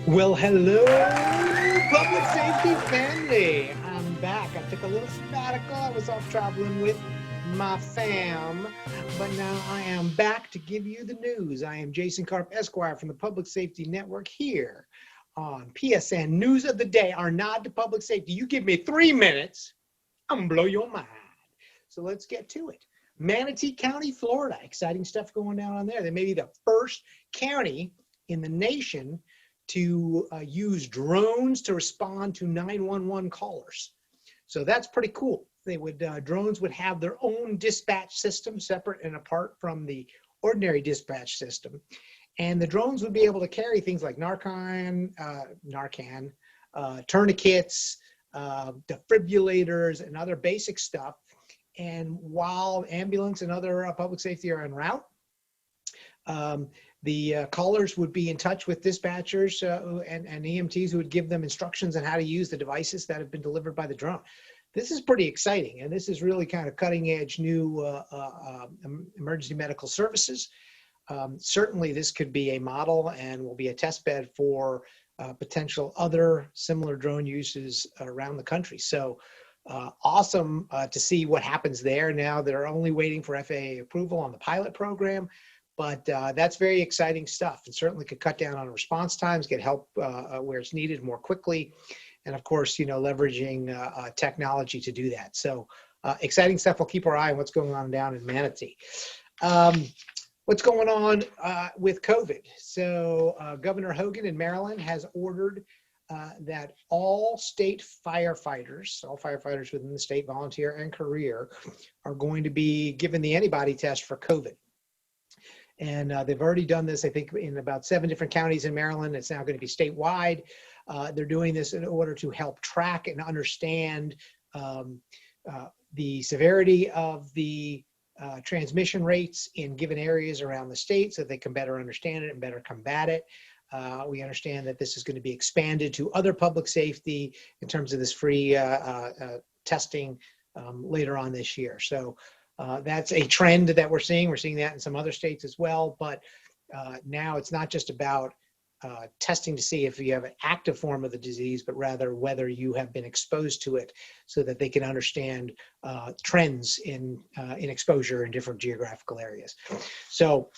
Well, hello, public safety family. I'm back. I took a little sabbatical. I was off traveling with my fam, but now I am back to give you the news. I am Jason Karp, Esquire from the Public Safety Network here on PSN News of the Day, our nod to public safety. You give me 3 minutes, I'm gonna blow your mind. So let's get to it. Manatee County, Florida. Exciting stuff going down on there. They may be the first county in the nation to use drones to respond to 911 callers. So that's pretty cool. They would drones would have their own dispatch system separate and apart from the ordinary dispatch system. And the drones would be able to carry things like Narcan, tourniquets, defibrillators, and other basic stuff. And while ambulance and other public safety are en route, the callers would be in touch with dispatchers and EMTs who would give them instructions on how to use the devices that have been delivered by the drone. This is pretty exciting, and this is really kind of cutting edge new emergency medical services. Certainly this could be a model and will be a test bed for potential other similar drone uses around the country. So awesome to see what happens there. Now they're only waiting for FAA approval on the pilot program. But that's very exciting stuff, and certainly could cut down on response times, get help where it's needed more quickly, and of course, leveraging technology to do that. So exciting stuff. We'll keep our eye on what's going on down in Manatee. What's going on with COVID? So Governor Hogan in Maryland has ordered that all state firefighters, all firefighters within the state, volunteer and career, are going to be given the antibody test for COVID. And they've already done this, I think, in about 7 different counties in Maryland. It's now going to be statewide. They're doing this in order to help track and understand the severity of the transmission rates in given areas around the state so that they can better understand it and better combat it. We understand that this is going to be expanded to other public safety in terms of this free testing later on this year. So that's a trend that we're seeing. We're seeing that in some other states as well. But now it's not just about testing to see if you have an active form of the disease, but rather whether you have been exposed to it so that they can understand trends in exposure in different geographical areas. So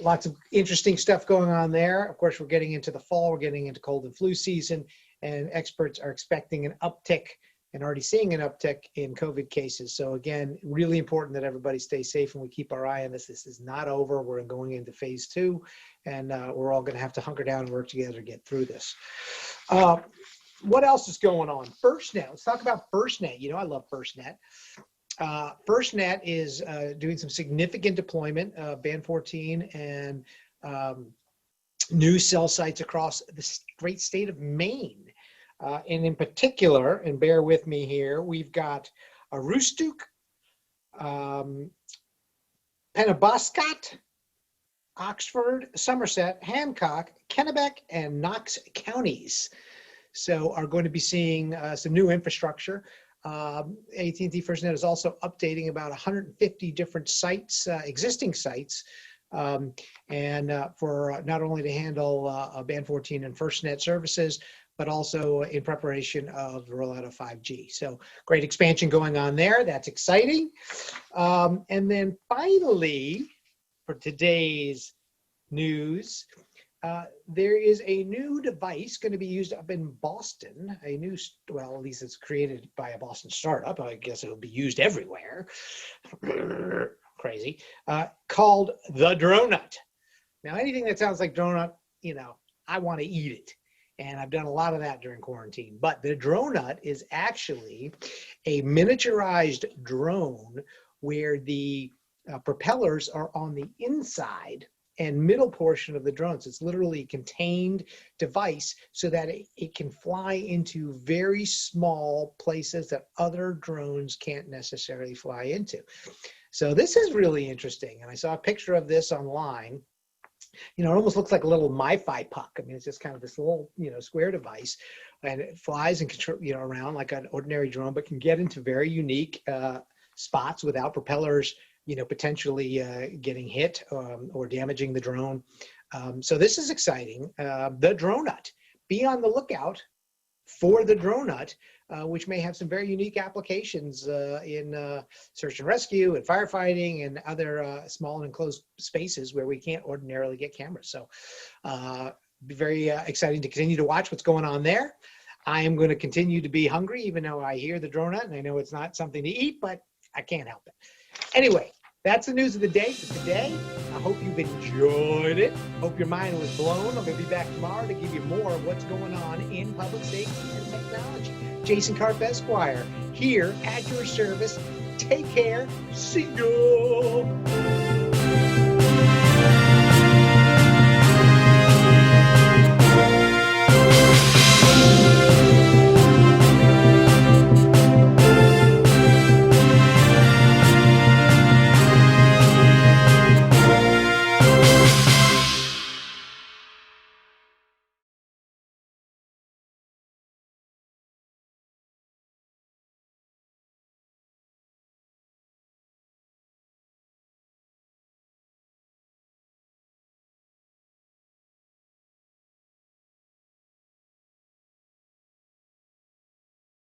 lots of interesting stuff going on there. Of course, we're getting into the fall. We're getting into cold and flu season, and experts are expecting an uptick and already seeing an uptick in COVID cases. So again, really important that everybody stay safe and we keep our eye on this. This is not over. We're going into phase 2, and we're all going to have to hunker down and work together to get through this. What else is going on? FirstNet. Let's talk about FirstNet. I love FirstNet. FirstNet is doing some significant deployment, Band 14 and new cell sites across the great state of Maine. And in particular, and bear with me here, we've got Aroostook, Penobscot, Oxford, Somerset, Hancock, Kennebec, and Knox counties. So are going to be seeing some new infrastructure. AT&T FirstNet is also updating about 150 different sites, existing sites, and for not only to handle Band 14 and FirstNet services, but also in preparation of the rollout of 5G. So great expansion going on there. That's exciting. And then finally, for today's news, there is a new device going to be used up in Boston, well, at least it's created by a Boston startup. I guess it'll be used everywhere. Crazy. Called the Dronut. Now, anything that sounds like donut, I want to eat it. And I've done a lot of that during quarantine. But the Dronut is actually a miniaturized drone where the propellers are on the inside and middle portion of the drones. It's literally a contained device so that it can fly into very small places that other drones can't necessarily fly into. So this is really interesting. And I saw a picture of this online. It almost looks like a little MiFi puck. I mean, it's just kind of this little, square device, and it flies and around like an ordinary drone, but can get into very unique spots without propellers, potentially getting hit or damaging the drone. So this is exciting. The Drone Nut. Be on the lookout for the Drone Nut, which may have some very unique applications in search and rescue and firefighting and other small and enclosed spaces where we can't ordinarily get cameras. So be very exciting to continue to watch what's going on there. I am going to continue to be hungry, even though I hear the Drone Nut and I know it's not something to eat, but I can't help it. Anyway, that's the news of the day for today. I hope you've enjoyed it. Hope your mind was blown. I'm going to be back tomorrow to give you more of what's going on in public safety and technology. Jason Karp Esquire here at your service. Take care. See you.